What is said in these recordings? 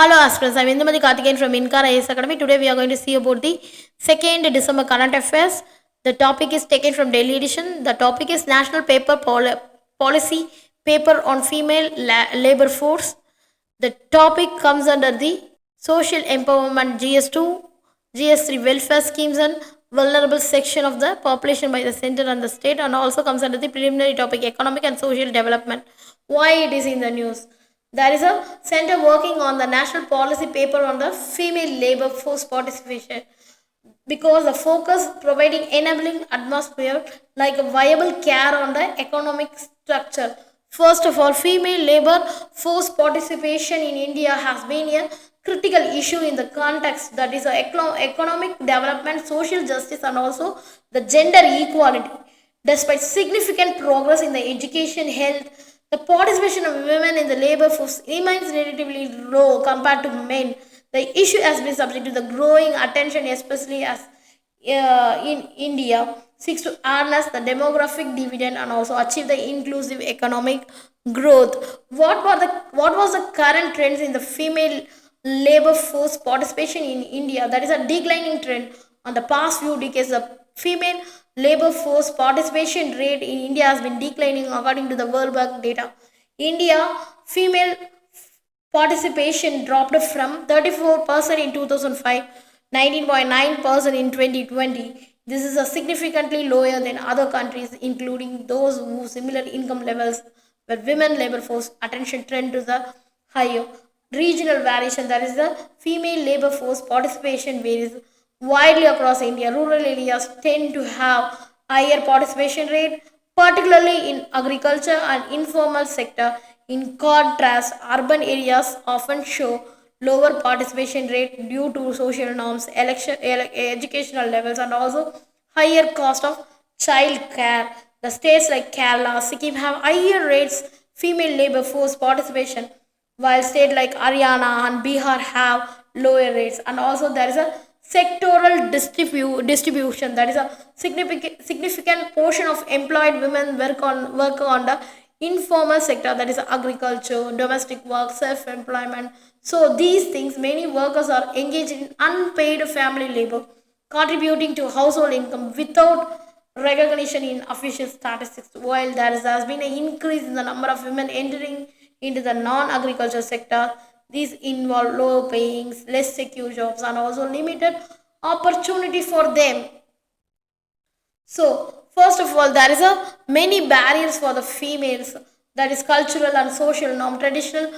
Hello aspirants, I am Indumati Karthikeyan from InKar IAS Academy. Today we are going to see about the 2nd December current affairs. The topic is taken from Daily Edition. The topic is National Policy Paper on Female Labor Force. The topic comes under the Social Empowerment GS2, GS3 Welfare Schemes and Vulnerable section of the population by the center and the state, and also comes under the preliminary topic Economic and Social Development. Why it is in the news? There is a center working on the national policy paper on the female labor force participation because the focus providing enabling atmosphere like a viable care on the economic structure. First of all, female labor force participation in India has been a critical issue in the context that is economic development, social justice, and also the gender equality. Despite significant progress in the education, health, the participation of women in the labor force remains relatively low compared to men. The issue has been subject to the growing attention, especially as in India seeks to harness the demographic dividend and also achieve the inclusive economic growth. What was the current trends in the female labor force participation in India? That is a declining trend. On the past few decades, the female labor force participation rate in India has been declining according to the World Bank data. India female participation dropped from 34% in 2005, 19.9% in 2020. This is a significantly lower than other countries, including those who similar income levels, where women labor force attention trend to the higher. Regional variation, that is the female labor force participation varies widely across India. Rural areas tend to have higher participation rate, particularly in agriculture and informal sector. In contrast, urban areas often show lower participation rate due to social norms, educational levels, and also higher cost of child care. The states like Kerala, Sikkim have higher rates female labor force participation, while states like Haryana and Bihar have lower rates. And also there is a sectoral distribution, that is a significant portion of employed women work on the informal sector, that is agriculture, domestic work, self-employment. So these things, many workers are engaged in unpaid family labor, contributing to household income without recognition in official statistics. While has been an increase in the number of women entering into the non-agriculture sector, these involve low paying, less secure jobs, and also limited opportunity for them. So, first of all, there is a many barriers for the females. That is cultural and social norm. Traditional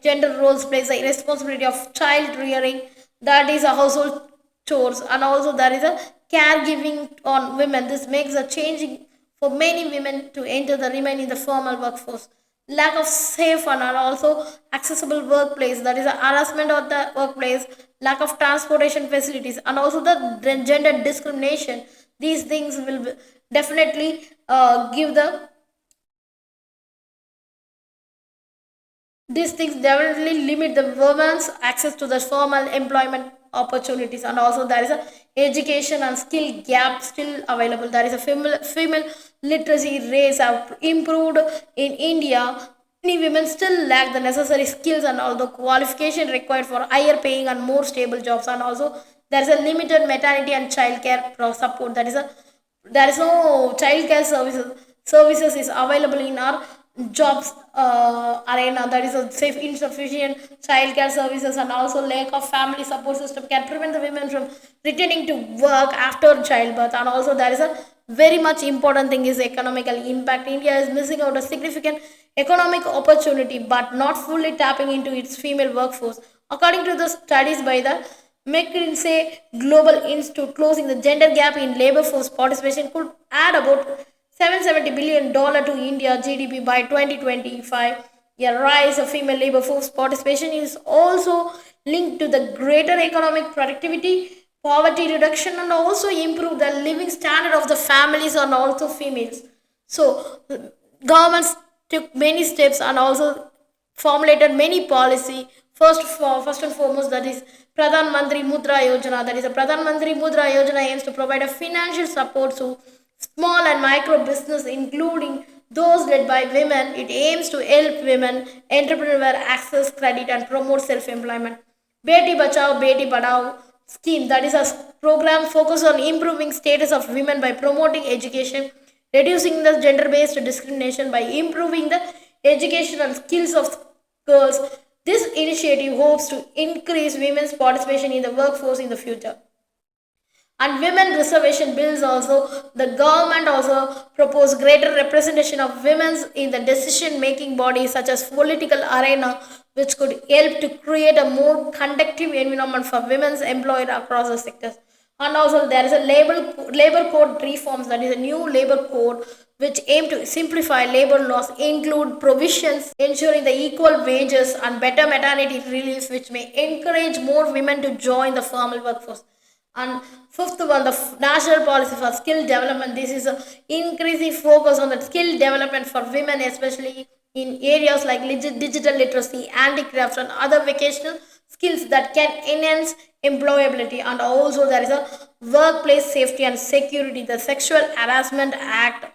gender roles plays the responsibility of child rearing. That is a household chores, and also there is a caregiving on women. This makes a changing for many women to enter the remain in the formal workforce. Lack of safe and also accessible workplace, that is a harassment of the workplace, lack of transportation facilities, and also the gender discrimination. These things will definitely give the these things definitely limit the women's access to the formal employment opportunities. And also there is a education and skill gap still available. There is a female literacy rates have improved in India. Many women still lack the necessary skills and all the qualification required for higher paying and more stable jobs. And also there is a limited maternity and child care support. There is no child care services is available in our jobs arena. That is a safe insufficient child care services and also lack of family support system can prevent the women from returning to work after childbirth. And also there is a very much important thing is economical impact. India is missing out a significant economic opportunity but not fully tapping into its female workforce. According to the studies by the McKinsey Global Institute, closing the gender gap in labor force participation could add about $770 billion to India GDP by 2025. A rise of female labor force participation is also linked to the greater economic productivity, poverty reduction, and also improve the living standard of the families and also females. So governments took many steps and also formulated many policy. First and foremost, that is Pradhan Mantri Mudra Yojana. That is a Pradhan Mantri Mudra Yojana aims to provide a financial support to small and micro business, including Those led by women, it aims to help women entrepreneurs access credit and promote self-employment. Beti Bachao, Beti Padhao scheme, that is a program focused on improving status of women by promoting education, reducing the gender-based discrimination by improving the education and skills of girls. This initiative hopes to increase women's participation in the workforce in the future. And women reservation bills also, the government also proposed greater representation of women in the decision making bodies such as political arena, which could help to create a more conducive environment for women's employed across the sectors. And also there is a labor code reforms, that is a new labor code which aim to simplify labor laws, include provisions ensuring the equal wages and better maternity relief, which may encourage more women to join the formal workforce. And fifth one, the national policy for skill development. This is a increasing focus on the skill development for women, especially in areas like digital literacy, handicrafts, and other vocational skills that can enhance employability. And also there is a workplace safety and security, the Sexual Harassment Act,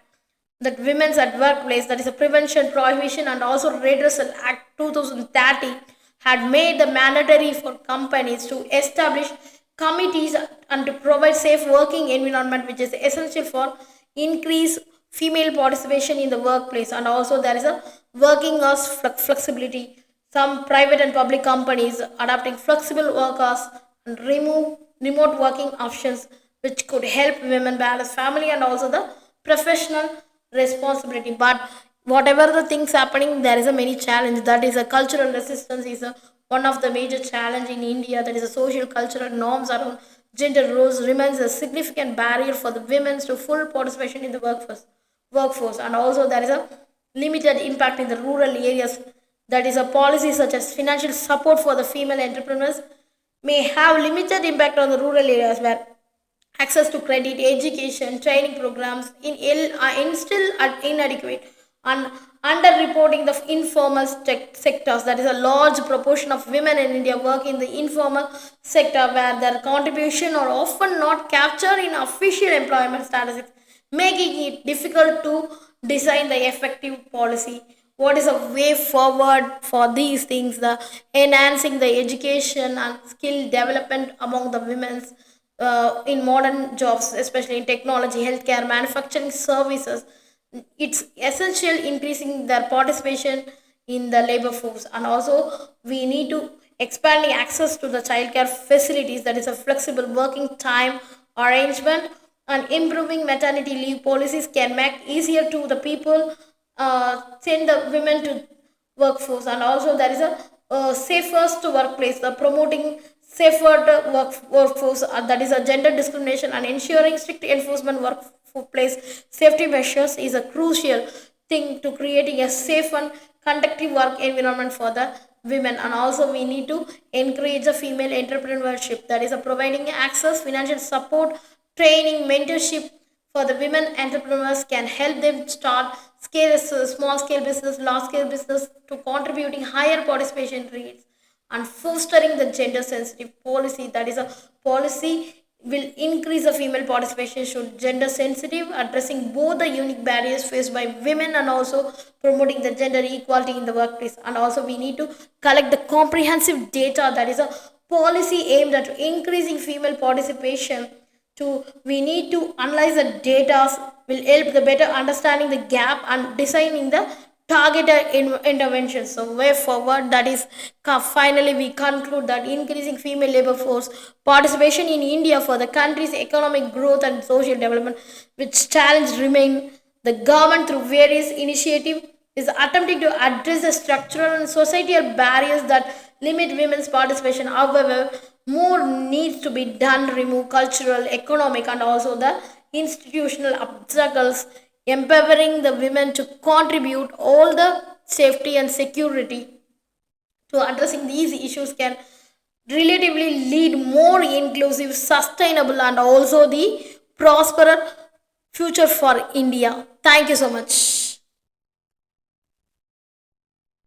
that women's at workplace, that is a prevention, prohibition, and also redressal act 2030, had made the mandatory for companies to establish committees and to provide safe working environment, which is essential for increase female participation in the workplace. And also there is a working hours flexibility, some private and public companies adopting flexible work hours and remove remote working options, which could help women balance family and also the professional responsibility. But whatever the things happening, there is a many challenge, that is a cultural resistance is a one of the major challenge in India, that is a social cultural norms around gender roles remains a significant barrier for the women to full participation in the workforce. And also there is a limited impact in the rural areas, that is a policy such as financial support for the female entrepreneurs may have limited impact on the rural areas where access to credit, education, training programs in still inadequate, and underreporting the informal sectors. That is a large proportion of women in India work in the informal sector where their contribution are often not captured in official employment statistics, making it difficult to design the effective policy. What is a way forward for these things? The enhancing the education and skill development among the women's in modern jobs, especially in technology, healthcare, manufacturing services. It's essential increasing their participation in the labor force. And also we need to expanding access to the childcare facilities, that is a flexible working time arrangement, and improving maternity leave policies can make easier to the people send the women to workforce. And also there is a safest workplace, the promoting safer workforce, that is a gender discrimination and ensuring strict enforcement workplace safety measures is a crucial thing to creating a safe and conducive work environment for the women. And also we need to encourage the female entrepreneurship, that is a providing access, financial support, training, mentorship for the women entrepreneurs can help them start small scale business, large scale business, to contributing higher participation rates. And fostering the gender sensitive policy, that is a policy will increase the female participation should gender sensitive, addressing both the unique barriers faced by women and also promoting the gender equality in the workplace. And also we need to collect the comprehensive data, that is a policy aimed at increasing female participation. We need to analyze the data will help the better understanding the gap and designing the targeted interventions. So way forward, that is finally we conclude that increasing female labor force participation in India for the country's economic growth and social development, which challenge remain. The government through various initiatives is attempting to address the structural and societal barriers that limit women's participation. However, more needs to be done to remove cultural, economic, and also the institutional obstacles, empowering the women to contribute all the safety and security to addressing these issues can relatively lead more inclusive, sustainable, and also the prosperous future for India. Thank you so much.